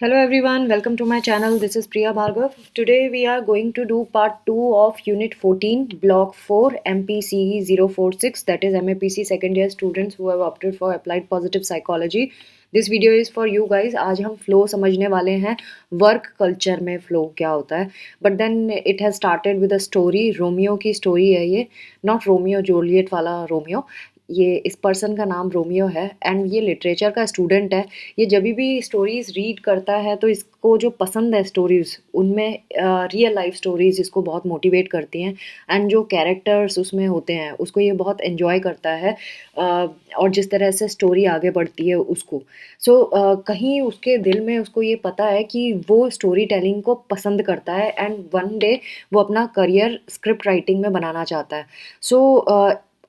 Hello everyone, welcome to my channel. This is Priya Bhargav. Today we are going to do part 2 of Unit 14, Block 4, MPCE 046, that is MAPC second year students who have opted for Applied Positive Psychology. This video is for you guys. आज हम flow समझने वाले हैं work culture में flow क्या होता है. But then it has started with a story. Romeo की story है ये, not रोमियो जूलियट वाला रोमियो. ये इस पर्सन का नाम रोमियो है एंड ये लिटरेचर का स्टूडेंट है. ये जब भी स्टोरीज रीड करता है तो इसको जो पसंद है स्टोरीज उनमें रियल लाइफ स्टोरीज इसको बहुत मोटिवेट करती हैं एंड जो कैरेक्टर्स उसमें होते हैं उसको ये बहुत एंजॉय करता है. और जिस तरह से स्टोरी आगे बढ़ती है उसको कहीं उसके दिल में उसको ये पता है कि वो स्टोरी टेलिंग को पसंद करता है एंड वन डे वो अपना करियर स्क्रिप्ट राइटिंग में बनाना चाहता है.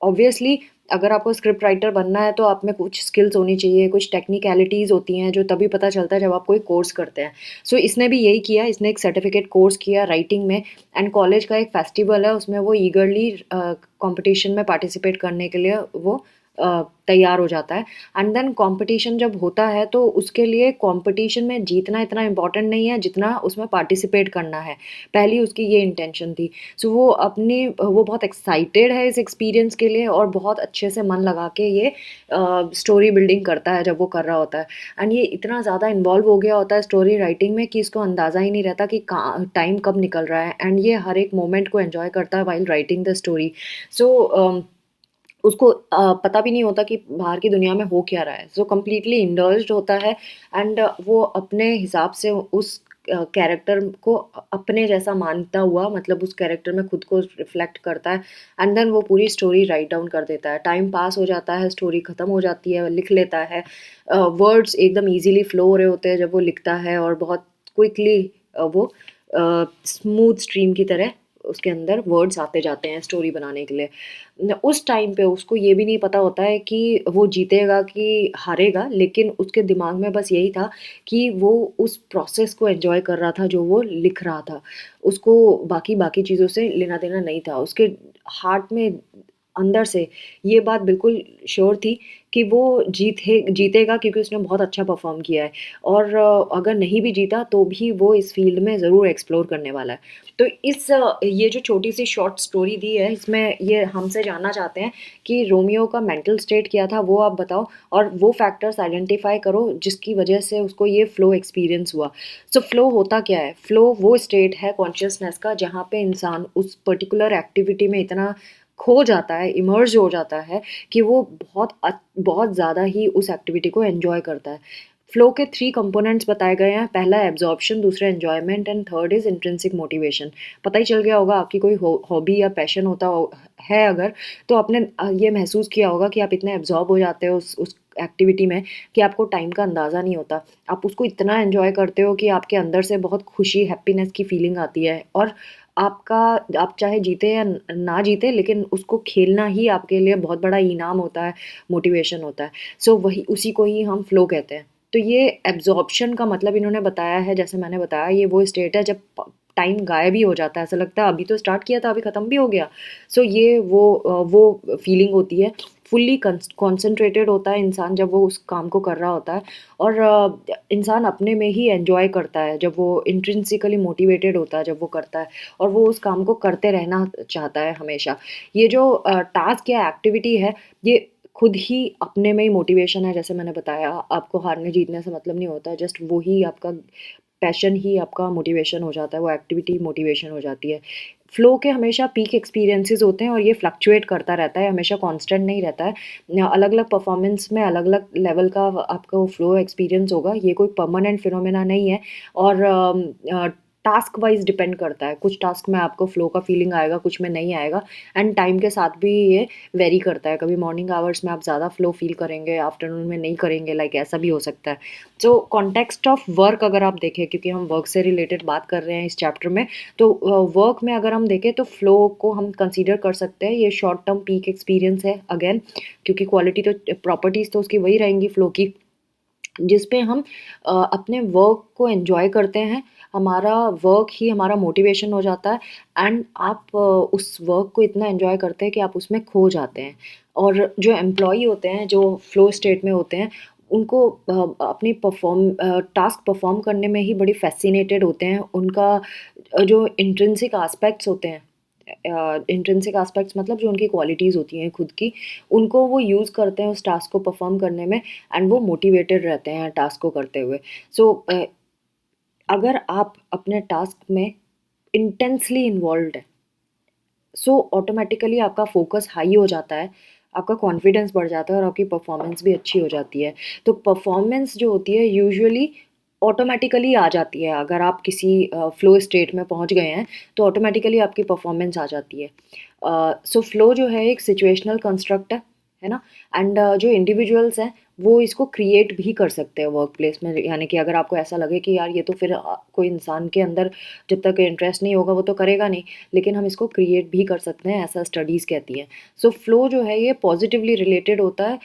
ऑब्वियसली अगर आपको स्क्रिप्ट राइटर बनना है तो आप में कुछ स्किल्स होनी चाहिए, कुछ टेक्निकलिटीज़ होती हैं जो तभी पता चलता है जब आप कोई कोर्स करते हैं. इसने भी यही किया. इसने एक सर्टिफिकेट कोर्स किया राइटिंग में एंड कॉलेज का एक फेस्टिवल है उसमें वो ईगरली कंपटीशन में पार्टिसिपेट करने के लिए वो तैयार हो जाता है. एंड देन कंपटीशन जब होता है तो उसके लिए कंपटीशन में जीतना इतना इम्पोर्टेंट नहीं है जितना उसमें पार्टिसिपेट करना है. पहली उसकी ये इंटेंशन थी. वो बहुत एक्साइटेड है इस एक्सपीरियंस के लिए और बहुत अच्छे से मन लगा के ये स्टोरी बिल्डिंग करता है जब वो कर रहा होता है. एंड ये इतना ज़्यादा इन्वॉल्व हो गया होता है स्टोरी राइटिंग में कि इसको अंदाज़ा ही नहीं रहता कि टाइम कब निकल रहा है एंड ये हर एक मोमेंट को एंजॉय करता है वाइल राइटिंग द स्टोरी. उसको पता भी नहीं होता कि बाहर की दुनिया में हो क्या रहा है. कम्प्लीटली इंडल्ज्ड होता है एंड वो अपने हिसाब से उस कैरेक्टर को अपने जैसा मानता हुआ मतलब उस कैरेक्टर में खुद को रिफ्लेक्ट करता है एंड देन वो पूरी स्टोरी राइट डाउन कर देता है. टाइम पास हो जाता है, स्टोरी ख़त्म हो जाती है, लिख लेता है. वर्ड्स एकदम इजीली फ्लो हो रहे होते हैं जब वो लिखता है और बहुत क्विकली वो स्मूथ स्ट्रीम की तरह उसके अंदर वर्ड्स आते जाते हैं स्टोरी बनाने के लिए. उस टाइम पे उसको ये भी नहीं पता होता है कि वो जीतेगा कि हारेगा, लेकिन उसके दिमाग में बस यही था कि वो उस प्रोसेस को एंजॉय कर रहा था जो वो लिख रहा था. उसको बाकी बाकी चीज़ों से लेना देना नहीं था. उसके हार्ट में अंदर से ये बात बिल्कुल श्योर थी कि वो जीतेगा क्योंकि उसने बहुत अच्छा परफॉर्म किया है और अगर नहीं भी जीता तो भी वो इस फील्ड में ज़रूर एक्सप्लोर करने वाला है. ये जो छोटी सी शॉर्ट स्टोरी दी है इसमें ये हमसे जानना चाहते हैं कि रोमियो का मेंटल स्टेट क्या था वो आप बताओ और वो फैक्टर्स आइडेंटिफाई करो जिसकी वजह से उसको ये फ्लो एक्सपीरियंस हुआ. फ्लो होता क्या है? फ्लो वो स्टेट है कॉन्शियसनेस का जहाँ पे इंसान उस पर्टिकुलर एक्टिविटी में इतना खो जाता है, इमर्ज हो जाता है कि वो बहुत ज़्यादा ही उस एक्टिविटी को एन्जॉय करता है. फ्लो के 3 कंपोनेंट्स बताए गए हैं. पहला एब्जॉर्प्शन, दूसरा enjoyment and third is intrinsic motivation. पता ही चल गया होगा आपकी कोई हॉबी या पैशन होता है अगर तो आपने ये महसूस किया होगा कि आप इतने एब्जॉर्ब हो जाते हो उस एक्टिविटी में कि आपको टाइम का अंदाज़ा नहीं होता. आप उसको इतना एन्जॉय करते हो कि आपके अंदर से बहुत खुशी, हैप्पीनेस की फीलिंग आती है और आप चाहे जीते या ना जीते लेकिन उसको खेलना ही आपके लिए बहुत बड़ा इनाम होता है, मोटिवेशन होता है. वही उसी को ही हम फ्लो कहते हैं. ये एब्ज़ॉर्प्शन का मतलब इन्होंने बताया है, जैसे मैंने बताया ये वो स्टेट है जब टाइम गायब ही हो जाता है. ऐसा लगता है अभी तो स्टार्ट किया था, अभी ख़त्म भी हो गया. ये वो फीलिंग होती है. फुल्ली कॉन्सन्ट्रेटेड होता है इंसान जब वो उस काम को कर रहा होता है और इंसान अपने में ही एन्जॉय करता है जब वो इंट्रिंसिकली मोटिवेटेड होता है जब वो करता है और वो उस काम को करते रहना चाहता है हमेशा. ये जो टास्क या एक्टिविटी है ये खुद ही अपने में ही मोटिवेशन है. जैसे मैंने बताया आपको हारने जीतने से मतलब नहीं होता है, जस्ट वो ही आपका पैशन ही आपका मोटिवेशन हो जाता है, वो एक्टिविटी मोटिवेशन हो जाती है. फ्लो के हमेशा पीक एक्सपीरियंसेस होते हैं और ये फ्लक्चुएट करता रहता है, हमेशा कांस्टेंट नहीं रहता है. अलग अलग परफॉर्मेंस में अलग अलग लेवल का आपको फ्लो एक्सपीरियंस होगा. ये कोई परमानेंट फिनोमेना नहीं है और टास्क वाइज डिपेंड करता है. कुछ टास्क में आपको फ्लो का फीलिंग आएगा, कुछ में नहीं आएगा एंड टाइम के साथ भी ये वेरी करता है. कभी मॉर्निंग आवर्स में आप ज़्यादा फ्लो फील करेंगे, आफ्टरनून में नहीं करेंगे, लाइक ऐसा भी हो सकता है. कॉन्टेक्स्ट ऑफ वर्क अगर आप देखें, क्योंकि हम वर्क से रिलेटेड बात कर रहे हैं इस चैप्टर में, तो वर्क में अगर हम देखें तो फ्लो को हम कंसीडर कर सकते हैं. ये शॉर्ट टर्म पीक एक्सपीरियंस है अगेन, क्योंकि क्वालिटी तो प्रॉपर्टीज़ तो उसकी वही रहेंगी फ्लो की, जिस पे हम अपने वर्क को एन्जॉय करते हैं. हमारा वर्क ही हमारा मोटिवेशन हो जाता है एंड आप उस वर्क को इतना एन्जॉय करते हैं कि आप उसमें खो जाते हैं. और जो एम्प्लॉई होते हैं जो फ्लो स्टेट में होते हैं उनको अपनी टास्क परफॉर्म करने में ही बड़ी फैसिनेटेड होते हैं। उनका जो इंट्रिंसिक एस्पेक्ट्स होते हैं, इंट्रिंसिक एस्पेक्ट्स मतलब जो उनकी क्वालिटीज़ होती हैं खुद की, उनको वो यूज़ करते हैं उस टास्क को परफॉर्म करने में, एंड वो मोटिवेटेड रहते हैं टास्क को करते हुए। सो अगर आप अपने टास्क में इंटेंसली इन्वॉल्व्ड है, सो ऑटोमेटिकली आपका फोकस हाई हो जाता है, आपका कॉन्फिडेंस बढ़ जाता है और आपकी परफॉर्मेंस भी अच्छी हो जाती है। तो परफॉर्मेंस जो होती है यूजुअली ऑटोमेटिकली आ जाती है। अगर आप किसी फ्लो स्टेट में पहुंच गए हैं तो ऑटोमेटिकली आपकी परफॉर्मेंस आ जाती है। सो फ्लो जो है एक सिचुएशनल कंस्ट्रक्ट है ना। एंड जो इंडिविजुअल्स हैं वो इसको क्रिएट भी कर सकते हैं वर्क प्लेस में। यानी कि अगर आपको ऐसा लगे कि यार ये तो फिर कोई इंसान के अंदर जब तक इंटरेस्ट नहीं होगा वो तो करेगा नहीं, लेकिन हम इसको क्रिएट भी कर सकते हैं, ऐसा स्टडीज़ कहती हैं। सो फ्लो जो है ये पॉजिटिवली रिलेटेड होता है,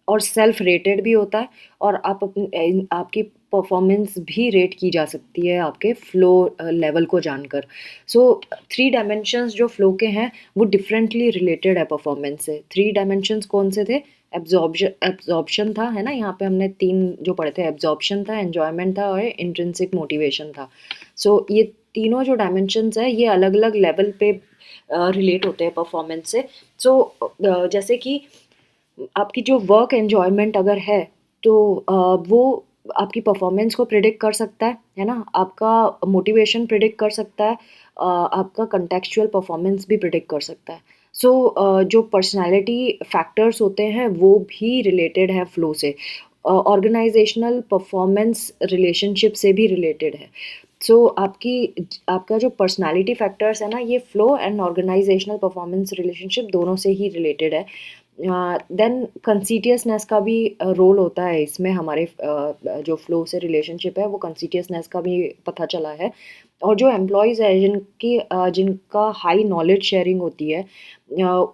और सेल्फ रेटेड भी होता है, और आपकी परफॉर्मेंस भी रेट की जा सकती है आपके फ्लो लेवल को जानकर। सो 3 डायमेंशंस जो फ्लो के हैं वो डिफरेंटली रिलेटेड है परफॉर्मेंस से। 3 डायमेंशंस कौन से थे? एब्जॉर्प्शन था, है ना, यहाँ पे हमने 3 जो पढ़े थे, एब्जॉर्प्शन था, एन्जॉयमेंट था और इंट्रिंसिक मोटिवेशन था। सो ये तीनों जो डायमेंशंस हैं ये अलग-अलग लेवल पे रिलेट होते हैं परफॉर्मेंस से। सो जैसे कि आपकी जो वर्क एन्जॉयमेंट अगर है तो वो आपकी परफॉर्मेंस को प्रिडिक्ट कर सकता है ना? आपका मोटिवेशन प्रिडिक्ट कर सकता है, आपका कॉन्टेक्चुअल परफॉर्मेंस भी प्रिडिक्ट कर सकता है। सो जो पर्सनैलिटी फैक्टर्स होते हैं वो भी रिलेटेड है फ्लो से। ऑर्गेनाइजेशनल परफॉर्मेंस रिलेशनशिप से भी रिलेटेड है। सो आपका जो पर्सनैलिटी फैक्टर्स है ना, ये flow and organizational performance relationship दोनों से ही रिलेटेड है। देन कंसीटियसनेस का भी रोल होता है इसमें। हमारे जो फ्लो से रिलेशनशिप है वो कंसीटियसनेस का भी पता चला है। और जो एम्प्लॉयज़ है जिनका हाई नॉलेज शेयरिंग होती है,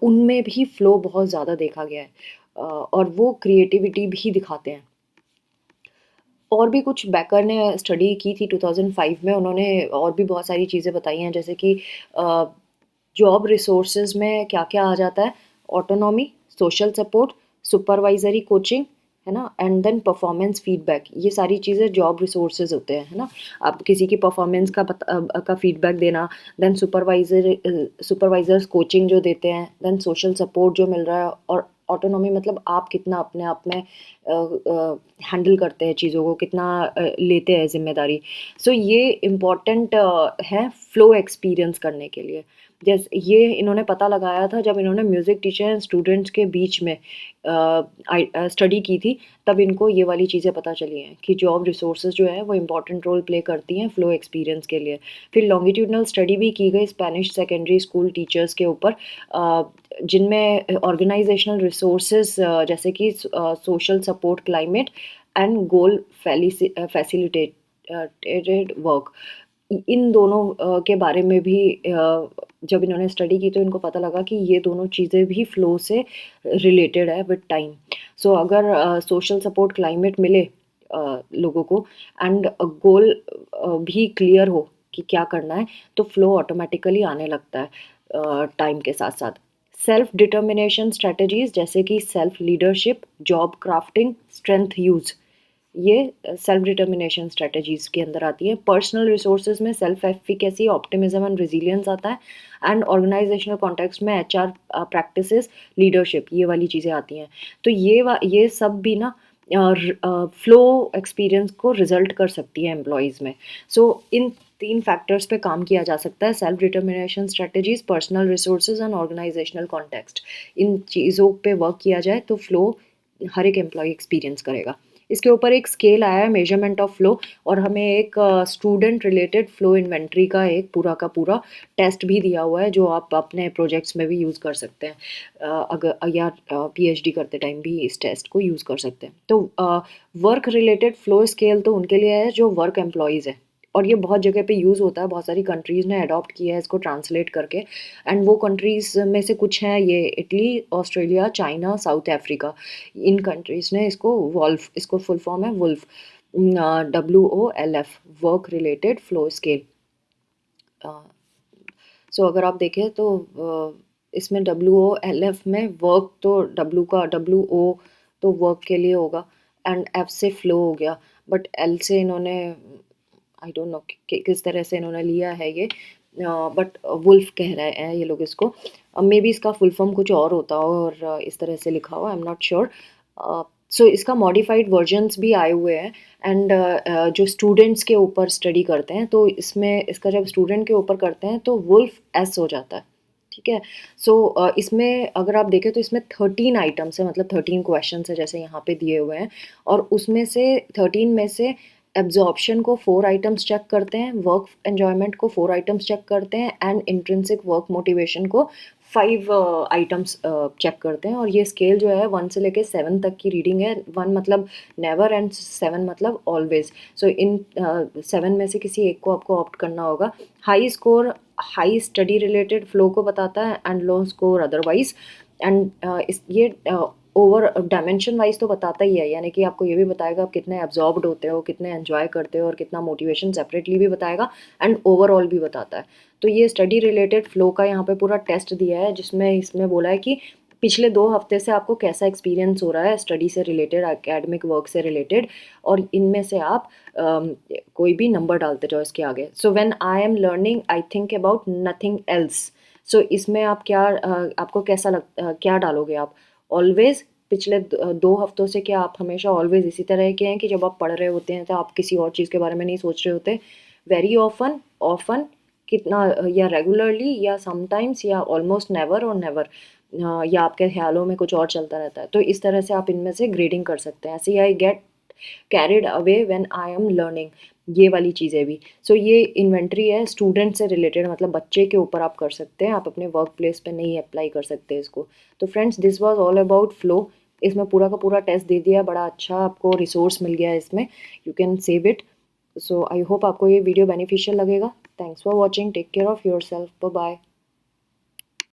उनमें भी फ्लो बहुत ज़्यादा देखा गया है, और वो क्रिएटिविटी भी दिखाते हैं। और भी कुछ बेकर ने स्टडी की थी 2005 में, उन्होंने और भी बहुत सारी चीज़ें बताई हैं, जैसे कि जॉब रिसोर्सेज में क्या-क्या आ जाता है, ऑटोनॉमी, सोशल सपोर्ट, सुपरवाइज़री कोचिंग, है ना, एंड देन परफॉर्मेंस फीडबैक। ये सारी चीज़ें जॉब रिसोर्सेज होते हैं, है ना। आप किसी की परफॉर्मेंस का फीडबैक देना, देन सुपरवाइज़र्स कोचिंग जो देते हैं, देन सोशल सपोर्ट जो मिल रहा है, और ऑटोनॉमी मतलब आप कितना अपने आप में हैंडल करते हैं चीज़ों को, कितना लेते हैं ज़िम्मेदारी। सो ये इम्पॉर्टेंट है फ्लो एक्सपीरियंस करने के लिए। जैसे ये इन्होंने पता लगाया था जब इन्होंने म्यूज़िक टीचर एंड स्टूडेंट्स के बीच में स्टडी की थी, तब इनको ये वाली चीज़ें पता चली हैं कि जॉब रिसोर्सेज जो है वो इम्पॉर्टेंट रोल प्ले करती हैं फ्लो एक्सपीरियंस के लिए। फिर लॉन्गिट्यूडनल स्टडी भी की गई स्पेनिश सेकेंडरी स्कूल टीचर्स के ऊपर, जिनमें ऑर्गेनाइजेशनल रिसोर्सेज जैसे कि social support, climate and goal facilitated work, इन दोनों के बारे में भी जब इन्होंने स्टडी की तो इनको पता लगा कि ये दोनों चीज़ें भी फ्लो से रिलेटेड है विद टाइम। सो अगर सोशल सपोर्ट, क्लाइमेट मिले लोगों को, एंड गोल भी क्लियर हो कि क्या करना है, तो फ्लो ऑटोमेटिकली आने लगता है टाइम के साथ साथ। सेल्फ डिटर्मिनेशन स्ट्रेटजीज जैसे कि self leadership, job crafting, strength use, ये सेल्फ डिटर्मिनेशन स्ट्रेटजीज़ के अंदर आती है। पर्सनल रिसोर्सेज में self efficacy, optimism and resilience आता है, एंड ऑर्गेनाइजेशनल कॉन्टेक्स्ट में एचआर प्रैक्टिसेस, लीडरशिप, ये वाली चीज़ें आती हैं। तो ये सब भी ना फ्लो एक्सपीरियंस को रिजल्ट कर सकती है एम्प्लॉयज़ में। सो इन 3 फैक्टर्स पे काम किया जा सकता है, self determination strategies, personal resources and organisational context. इन चीज़ों पे वर्क किया जाए तो फ्लो हर एक एम्प्लॉय एक्सपीरियंस करेगा। इसके ऊपर एक स्केल आया है मेजरमेंट ऑफ फ्लो, और हमें एक स्टूडेंट रिलेटेड फ्लो इन्वेंट्री का एक पूरा का पूरा टेस्ट भी दिया हुआ है जो आप अपने प्रोजेक्ट्स में भी यूज़ कर सकते हैं, अगर या पीएचडी करते टाइम भी इस टेस्ट को यूज़ कर सकते हैं। तो वर्क रिलेटेड फ्लो स्केल तो उनके लिए है जो वर्क एम्प्लॉयज़ है, और ये बहुत जगह पे यूज़ होता है, बहुत सारी कंट्रीज़ ने अडॉप्ट किया है इसको ट्रांसलेट करके। एंड वो कंट्रीज़ में से कुछ हैं ये Italy, Australia, China, South Africa. इन कंट्रीज़ ने इसको फुल फॉर्म है WOLF, WOLF, work related flow scale. So अगर आप देखें तो इसमें WOLF में वर्क तो W का WO तो वर्क के लिए होगा, एंड एफ से फ्लो हो गया, बट एल से इन्होंने आई डोंट नो किस तरह से इन्होंने लिया है ये, बट वुल्फ कह रहे हैं ये लोग इसको। मे बी इसका फुल फॉर्म कुछ और होता हो और इस तरह से लिखा हुआ, आई एम नॉट श्योर। सो इसका मॉडिफाइड वर्जन्स भी आए हुए हैं, एंड जो स्टूडेंट्स के ऊपर स्टडी करते हैं तो इसमें इसका जब स्टूडेंट के ऊपर करते हैं तो वुल्फ एस हो जाता है, ठीक है। सो इसमें अगर आप देखें तो इसमें 13 आइटम्स है, मतलब 13 क्वेश्चन है जैसे यहाँ पे दिए हुए हैं, और उसमें से 13 में से एब्जॉर्प्शन को 4 आइटम्स चेक करते हैं, वर्क एन्जॉयमेंट को 4 आइटम्स चेक करते हैं, एंड इंट्रिंसिक वर्क मोटिवेशन को 5 आइटम्स चेक करते हैं। और ये स्केल जो है 1 से लेके 7 तक की रीडिंग है। 1 मतलब नेवर एंड 7 मतलब ऑलवेज। सो इन 7 में से किसी एक को आपको ऑप्ट करना होगा। High score high study related flow को बताता है, and low score otherwise. And ये ओवर डायमेंशन वाइज तो बताता ही है, यानी कि आपको ये भी बताएगा आप कितने एब्जॉर्ब्ड होते हो, कितने एंजॉय करते हो, और कितना मोटिवेशन सेपरेटली भी बताएगा, एंड ओवरऑल भी बताता है। तो ये स्टडी रिलेटेड फ्लो का यहाँ पे पूरा टेस्ट दिया है, जिसमें इसमें बोला है कि पिछले 2 हफ्ते से आपको कैसा एक्सपीरियंस हो रहा है स्टडी से रिलेटेड, एकेडमिक वर्क से रिलेटेड, और इनमें से आप कोई भी नंबर डालते जाओ इसके आगे। So when I am learning I think about nothing else. So इसमें आप क्या आपको कैसा क्या डालोगे आप? ऑलवेज, पिछले 2 हफ्तों से क्या आप हमेशा ऑलवेज इसी तरह के हैं कि जब आप पढ़ रहे होते हैं तो आप किसी और चीज़ के बारे में नहीं सोच रहे होते? वेरी ऑफन, ऑफन कितना, या रेगुलरली, या समटाइम्स, या ऑलमोस्ट नेवर और नेवर, या आपके ख्यालों में कुछ और चलता रहता है? तो इस तरह से आप इनमें से ग्रेडिंग कर सकते हैं। ऐसे I get carried away when I am learning, ये वाली चीज़ें भी। सो ये इन्वेंट्री है स्टूडेंट से रिलेटेड, मतलब बच्चे के ऊपर आप कर सकते हैं, आप अपने वर्क प्लेस पे नहीं अप्लाई कर सकते इसको। तो friends, this was all about flow. इसमें पूरा का पूरा टेस्ट दे दिया, बड़ा अच्छा आपको रिसोर्स मिल गया है इसमें, you can save it. So I hope आपको ये वीडियो बेनिफिशियल लगेगा। Thanks for watching, take care of yourself, bye bye.